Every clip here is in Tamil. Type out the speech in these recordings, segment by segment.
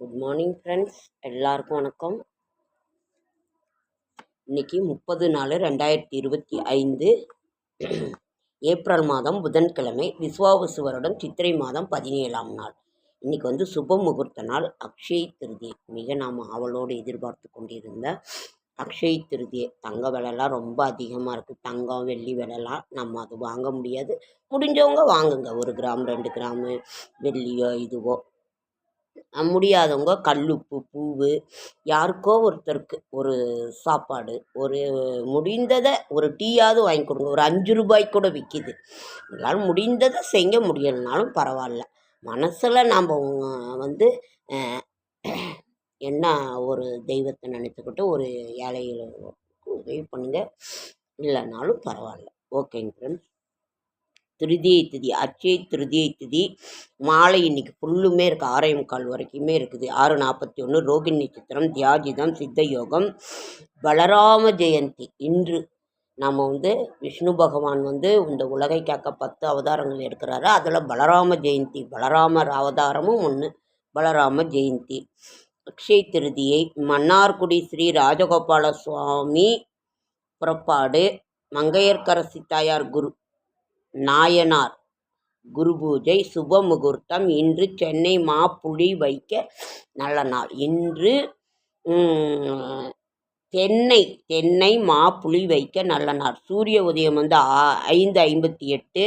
குட் மார்னிங் ஃப்ரெண்ட்ஸ், எல்லாருக்கும் வணக்கம். இன்னைக்கு 30/4/2025 ஏப்ரல் மாதம் புதன்கிழமை, விஸ்வாவசு வருடம் சித்திரை மாதம் 17ஆம் நாள். இன்னைக்கு வந்து சுப முகூர்த்த நாள், அக்ஷய திருதியை. மிக நாம் அவளோடு எதிர்பார்த்து கொண்டிருந்த அக்ஷய திருதியை. தங்க விலைலாம் ரொம்ப அதிகமாக இருக்குது. தங்கம் வெள்ளி விலைலாம் நம்ம அது வாங்க முடியாது. முடிஞ்சவங்க வாங்குங்க, 1 கிராம் 2 கிராமு வெள்ளியோ இதுவோ. முடியாதவங்க கல்லுப்பு பூவு, யாருக்கோ ஒருத்தருக்கு ஒரு சாப்பாடு, ஒரு முடிந்ததை ஒரு டீயாவது வாங்கி கொடுங்க. ஒரு 5 ரூபாய்க்கு கூட விற்கிது. உங்களால் முடிந்ததை செய்ய, முடியலைனாலும் பரவாயில்ல. மனசில் நாம் வந்து என்ன ஒரு தெய்வத்தை நினைத்துக்கிட்டு ஒரு ஏழைகளுக்கு உதவி பண்ணுங்க, இல்லைனாலும் பரவாயில்ல. ஓகேங்க ஃப்ரெண்ட்ஸ். திருதியை திதி, அட்சய திருதியை திதி மாலை இன்னைக்கு ஃபுல்லுமே இருக்குது. 6:45 வரைக்குமே இருக்குது. 6:41 ரோகிணி நட்சத்திரம், தியாஜிதம், சித்த யோகம், பலராம ஜெயந்தி. இன்று நாம் விஷ்ணு பகவான் இந்த உலகை காக்க 10 அவதாரங்கள் எடுக்கிறாரு. அதில் பலராம ஜெயந்தி, பலராமர் அவதாரமும் ஒன்று, பலராம ஜெயந்தி. அக்ஷய திருதியை மன்னார்குடி ஸ்ரீ ராஜகோபால சுவாமி புறப்பாடு, மங்கையர்க்கரசி தாயார் குரு நாயனார் குரு பூஜை, சுப முகூர்த்தம். இன்று சென்னை மாப்புளி வைக்க நல்ல நாள். இன்று தென்னை மாப்புளி வைக்க நல்ல நாள். சூரிய உதயம் 5:58,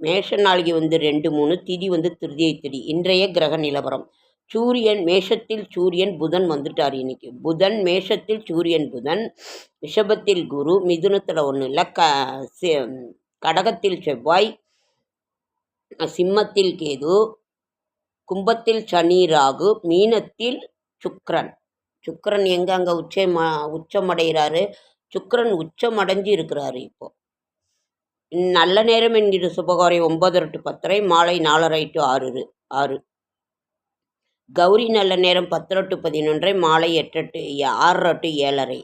மேஷ நாளிகை 2:03, திதி திருதியை திதி. இன்றைய கிரக நிலவரம்: சூரியன் மேஷத்தில், சூரியன் புதன் வந்துட்டார். இன்னைக்கு புதன் மேஷத்தில், சூரியன் புதன், ரிஷபத்தில் குரு, மிதுனத்தில் 1 இல்லை, கடகத்தில் செவ்வாய், சிம்மத்தில் கேது, கும்பத்தில் சனி ராகு, மீனத்தில் சுக்கிரன். சுக்கிரன் எங்கே அங்கே உச்சமடைகிறாரு. சுக்கிரன் உச்சமடைஞ்சு இருக்கிறாரு. இப்போ நல்ல நேரம் என்கிற சுபகாரியம் 9:30 to 10:30, மாலை 4:30 to 6. கௌரி நல்ல நேரம் 10:30 to 11:30, மாலை 6:30 to 7:30.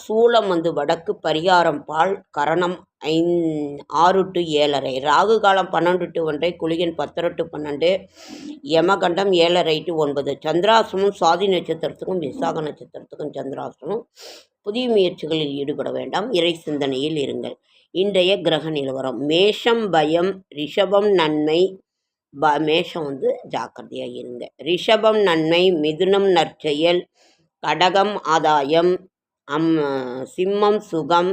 சூலம் வடக்கு, பரிகாரம் பால், கரணம் 6 to 7:30, ராகு காலம் 12 to 1:30, குளிகன் 10:30 to 12, யமகண்டம் 7:30 to 9. சந்திராசிரமம் சுவாதி நட்சத்திரத்துக்கும் விசாக நட்சத்திரத்துக்கும் சந்திராசிரமம். புதிய முயற்சிகளில் ஈடுபட வேண்டாம், இறை சிந்தனையில் இருங்கள். இன்றைய கிரக நிலவரம்: மேஷம் பயம், ரிஷபம் நன்மை. மேஷம் ஜாக்கிரதையாக இருங்க. ரிஷபம் நன்மை, மிதுனம் நற்செயல், கடகம் ஆதாயம், சிம்மம் சுகம்,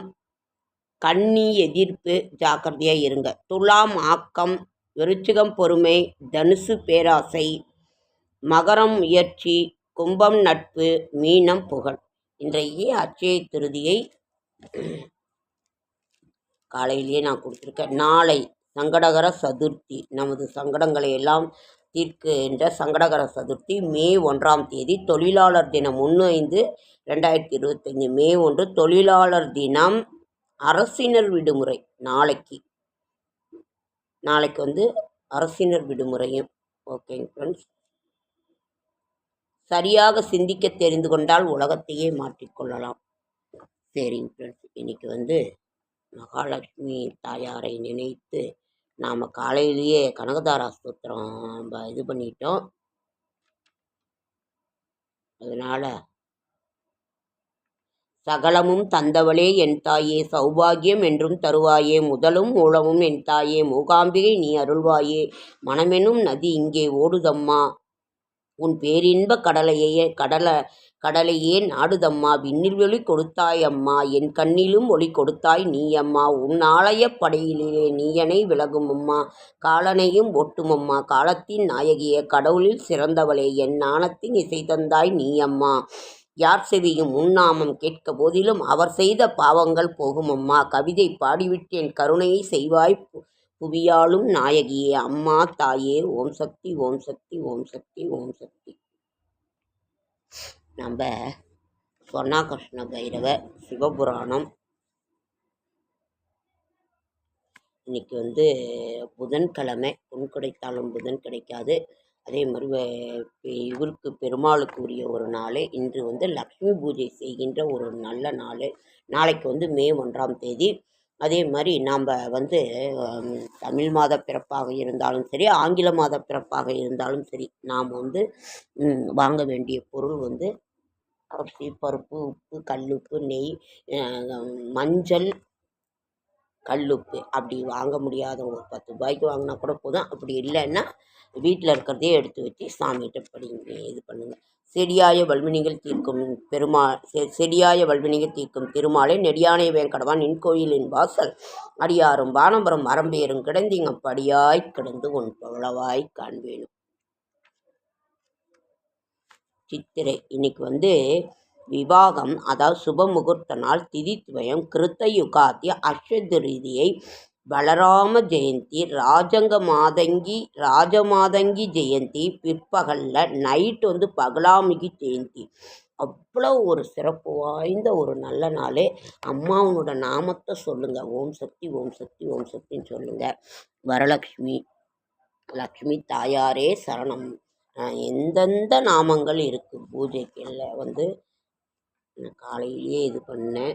கன்னி எதிர்ப்பு, ஜாக்கிரதையாக இருங்க. துலாம் ஆக்கம், விருச்சிகம் பொறுமை, தனுசு பேராசை, மகரம் முயற்சி, கும்பம் நட்பு, மீனம் புகழ். இன்றைய அட்சய திருதியை காலையிலேயே நான் கொடுத்துருக்கேன். நாளை சங்கடகர சதுர்த்தி. நமது சங்கடங்களை எல்லாம் தீர்க்கின்ற சங்கடகர சதுர்த்தி மே 1ஆம் தேதி. தொழிலாளர் தினம் 1/5/2025 மே 1 தொழிலாளர் தினம். அரசினர் விடுமுறை நாளைக்கு அரசினர் விடுமுறையும். ஓகேங்க ஃப்ரெண்ட்ஸ். சரியாக சிந்திக்க தெரிந்து கொண்டால் உலகத்தையே மாற்றிக்கொள்ளலாம். சரிங்க ஃப்ரெண்ட்ஸ். இன்னைக்கு மகாலட்சுமி தாயாரை நினைத்து நாம் காலையிலேயே கனகதாரா ஸ்தோத்திரம் இது பண்ணிட்டோம். அதனால் சகலமும் தந்தவளே என் தாயே, சௌபாகியம் என்றும் தருவாயே, முதலும் மூலமும் என் தாயே, மூகாம்பிகை நீ அருள்வாயே, மனமெனும் நதி இங்கே ஓடுதம்மா, உன் பேரின்ப கடலையே நாடுதம்மா, விண்ணில் ஒளி கொடுத்தாய் அம்மா, என் கண்ணிலும் ஒளி கொடுத்தாய் நீ அம்மா, உன் ஆலய படையிலே நீயனை விலகும் அம்மா, காலனையும் ஒட்டுமம்மா, காலத்தின் நாயகியே, கடவுளில் சிறந்தவளே, என் நாணத்தின் இசை தந்தாய் நீ அம்மா, யார் செவியும் உன்னாமம் கேட்க போதிலும் அவர் செய்த பாவங்கள் போகுமம்மா, கவிதை பாடிவிட்டேன் கருணையை செய்வாய் புவியாளும் நாயகியே, அம்மா தாயே, ஓம் சக்தி ஓம் சக்தி ஓம் சக்தி ஓம் சக்தி. நம்ம சொர்ணாகிருஷ்ண பைரவ சிவபுராணம் இன்னைக்கு புதன்கிழமை. பொன் கிடைத்தாலும் புதன் கிடைக்காது. அதே மாதிரி இவருக்கு பெருமாளுக்கு உரிய ஒரு நாள். இன்று லக்ஷ்மி பூஜை செய்கின்ற ஒரு நல்ல நாள். நாளைக்கு மே 1ஆம் தேதி. அதே மாதிரி நாம் வந்து தமிழ் மாத பிறப்பாக இருந்தாலும் சரி, ஆங்கில மாத பிறப்பாக இருந்தாலும் சரி, நாம் வந்து வாங்க வேண்டிய பொருள் வந்து அரிசி, பருப்பு, உப்பு, கல்லுப்பு, நெய், மஞ்சள், கல்லுப்பு. அப்படி வாங்க முடியாதவங்க ஒரு 10 ரூபாய்க்கு வாங்கினா கூட போதும். அப்படி இல்லைன்னா வீட்டில் இருக்கிறதே எடுத்து வச்சு சாமிகிட்ட படிங்க, இது பண்ணுங்கள். செடியாய வல்வினைகள் தீர்க்கும் செடியாய வல்வினைகள் தீர்க்கும் திருமாலை நெடியானை வேங்கடவான் நின் கோயிலின் வாசல் அடியாரும் வானம்பரம் மரம்பேரும் கிடந்திங்க படியாய் கிடந்து உன் பவளவாய் காண்பேனும். சித்திரை இன்னைக்கு வந்து விவாகம், அதாவது சுப முகூர்த்த நாள், திதித்வயம், கிருத்த யுகாதி, அஷ்டதிரிதியை, பலராம ஜெயந்தி, ராஜமாதங்கி ஜெயந்தி பிற்பகலில், நைட்டு வந்து பகலாமிகி ஜெயந்தி. அவ்வளோ ஒரு சிறப்பு வாய்ந்த ஒரு நல்ல நாள். அம்மாவனோட நாமத்தை சொல்லுங்கள். ஓம் சக்தி, ஓம் சக்தி, ஓம் சக்தின்னு சொல்லுங்கள். வரலக்ஷ்மி, லக்ஷ்மி தாயாரே சரணம். எந்தெந்த நாமங்கள் இருக்குது பூஜைகளில் வந்து நான் காலையிலேயே இது பண்ணேன்.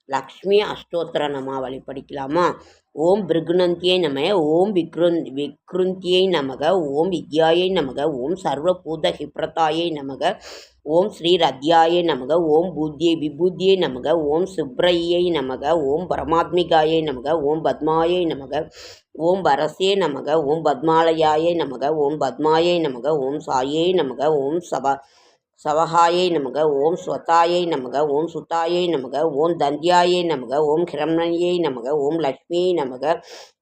லக்ஷ்மி அஷ்டோத்திர நாமாவளி படிக்கலாமா? ஓம் பிருகுநந்தியை நம, ஓம் விக்ருந்தியை நமக, ஓம் வித்யாயை நமக, ஓம் சர்வபூத ஹிப்ரதாயை நமக, ஓம் ஸ்ரீ ரத்யாயை நமக, ஓம் விபூதியை நமக, ஓம் சுப்ரையை நமக, ஓம் பரமாத்மிகாயை நமக, ஓம் பத்மாயை நமக, ஓம் வரசே நமக, ஓம் பத்மாலயாயை நமக, ஓம் பத்மாயை நமக, ஓம் சாயை நமக, ஓம் சவஹாயை நமக, ஓம் ஸ்வதாயை நமக, ஓம் சுதாயை நமக, ஓம் தந்தியாயை நமக, ஓம் ஹிரண்யை நமக, ஓம் லக்ஷ்மியை நமக,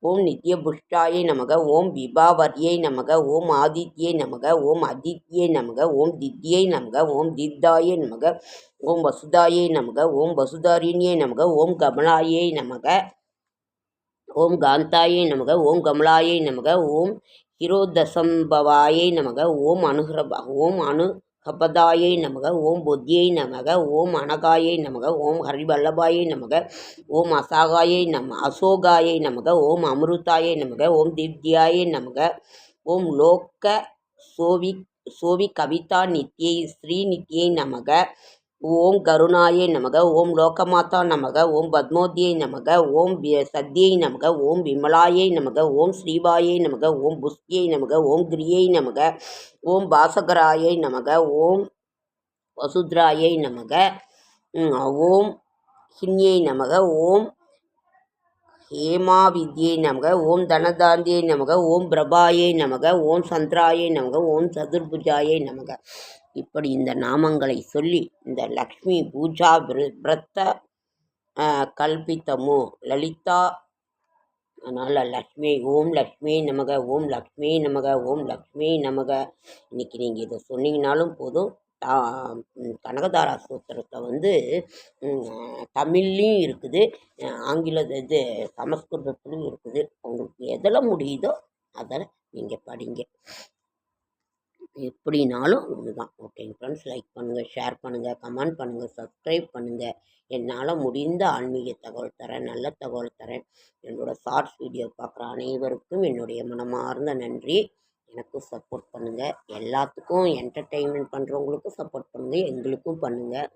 ஓம் நித்யபுஷ்டாயை நமக, ஓம் விபாவர்யை நமக, ஓம் ஆதித்யை நமக, ஓம் அதித்யை நமக, ஓம் தித்யை நமக, ஓம் தித்தாயை நமக, ஓம் வசுதாயை நமக, ஓம் வசுதாரிணியை நமக, ஓம் கமலாயை நமக, ஓம் காந்தாயை நமக, ஓம் கமலாயை நமக, ஓம் ஹிரோதசம்பவாயை நமக, ஓம் அனுகபதாயை நமக, ஓம் புத்தியை நமக, ஓம் அனகாயை நமக, ஓம் ஹரிவல்லபாயை நமக, ஓம் அசோகாயை நமக, ஓம் அமிர்தாயை நமக, ஓம் திவ்யாயை நமக, ஓம் லோக்க சோவி கவிதா நித்யை ஸ்ரீ நித்யை நமக, ஓம் கருணாயை நமக, ஓம் லோகமாதா நமக, ஓம் பத்மோதியை நமக, ஓம் சத்யை நமக, ஓம் விமலாயை நமக, ஓம் ஸ்ரீபாயை நமக, ஓம் புஷ்டியை நமக, ஓம் கிரியை நமக, ஓம் பாசகராயை நமக, ஓம் வசுத்ராயை நமக, ஓம் ஹின்யை நமக, ஓம் ஹேமாவித்யை நமக, ஓம் தனதாந்தியை நமக, ஓம் பிரபாயை நமக, ஓம் சந்திராயை நமக, ஓம் சதுர்புஜாயை நமக. இப்படி இந்த நாமங்களை சொல்லி இந்த லக்ஷ்மி பூஜா விரத்த கல்பித்தமோ லலிதா, அதனால் ஓம் லக்ஷ்மி நமக, ஓம் லக்ஷ்மி நமக, ஓம் லக்ஷ்மி நமக. இன்னைக்கு நீங்கள் இதை சொன்னீங்கனாலும் போதும். கனகதாரா சூத்திரத்தை வந்து தமிழ்லேயும் இருக்குது, இது சமஸ்கிருதத்துலையும் இருக்குது. உங்களுக்கு எதில் முடியுதோ அதில் நீங்கள் படிங்க. எப்படினாலும் இதுதான். ஓகேங்க ஃப்ரெண்ட்ஸ், லைக் பண்ணுங்கள், ஷேர் பண்ணுங்கள், கமெண்ட் பண்ணுங்கள், சப்ஸ்கிரைப் பண்ணுங்கள். என்னால் முடிந்த ஆன்மீக தகவல் தரேன், நல்ல தகவல் தரேன். என்னோடய ஷார்ட்ஸ் வீடியோ பார்க்குற அனைவருக்கும் என்னுடைய மனமார்ந்த நன்றி. எனக்கும் சப்போர்ட் பண்ணுங்கள். எல்லாத்துக்கும் என்டர்டெயின்மெண்ட் பண்ணுறவங்களுக்கும் சப்போர்ட் பண்ணுங்கள், எங்களுக்கும் பண்ணுங்கள்.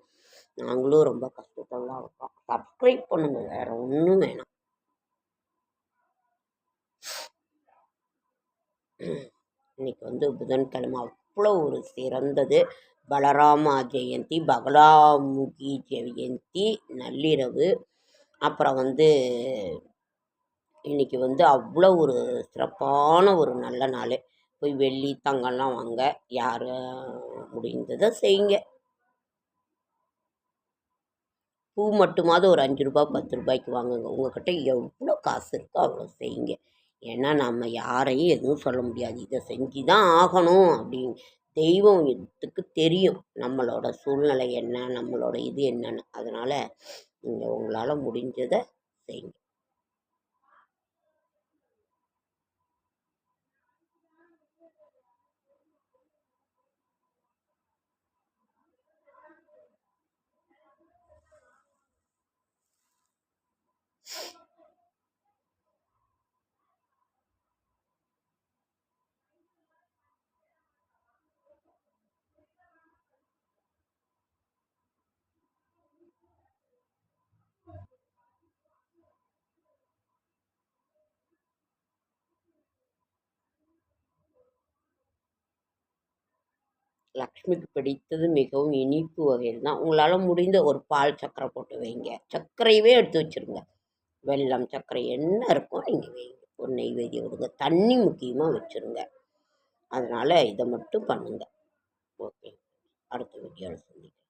நாங்களும் ரொம்ப கஷ்டத்தில் தான் இருக்கோம். சப்ஸ்கிரைப் பண்ணுங்கள், வேறு ஒன்றும் வேணாம். இன்றைக்கி வந்து புதன்கிழமை, அவ்வளோ ஒரு சிறந்தது. பலராமா ஜெயந்தி, பகலாமுகி ஜெயந்தி நள்ளிரவு. அப்புறம் வந்து இன்றைக்கி வந்து அவ்வளோ ஒரு சிறப்பான ஒரு நல்ல நாள். போய் வெள்ளி தங்கம்லாம் வாங்க, யார் முடிந்ததை செய்யுங்க. பூ மட்டுமாவது ஒரு 5 ரூபா 10 ரூபாய்க்கு வாங்குங்க. உங்கள்கிட்ட எவ்வளோ காசு இருக்கோ அவ்வளோ செய்யுங்க. ஏன்னா நம்ம யாரையும் எதுவும் சொல்ல முடியாது, இதை செஞ்சு தான் ஆகணும் அப்படின்னு. தெய்வம் இதுக்கு தெரியும் நம்மளோட சூழ்நிலை என்ன, நம்மளோட இது என்னன்னு. அதனால் நீங்கள் உங்களால் முடிஞ்சதை செய்யுங்க. லக்ஷ்மிக்கு பிடித்தது மிகவும் இனிப்பு வகையில் தான். உங்களால் முடிந்த ஒரு பால் சர்க்கரை போட்டு வைங்க. சர்க்கரையவே எடுத்து வச்சுருங்க. வெல்லம், சர்க்கரை என்ன இருக்கோ நீங்கள் வைங்க. ஒரு நெய்வேத்தியம் விடுங்க. தண்ணி முக்கியமாக வச்சுருங்க. அதனால் இதை மட்டும் பண்ணுங்கள். ஓகே. அடுத்த வீடியோவில் சந்திக்கிறேன்.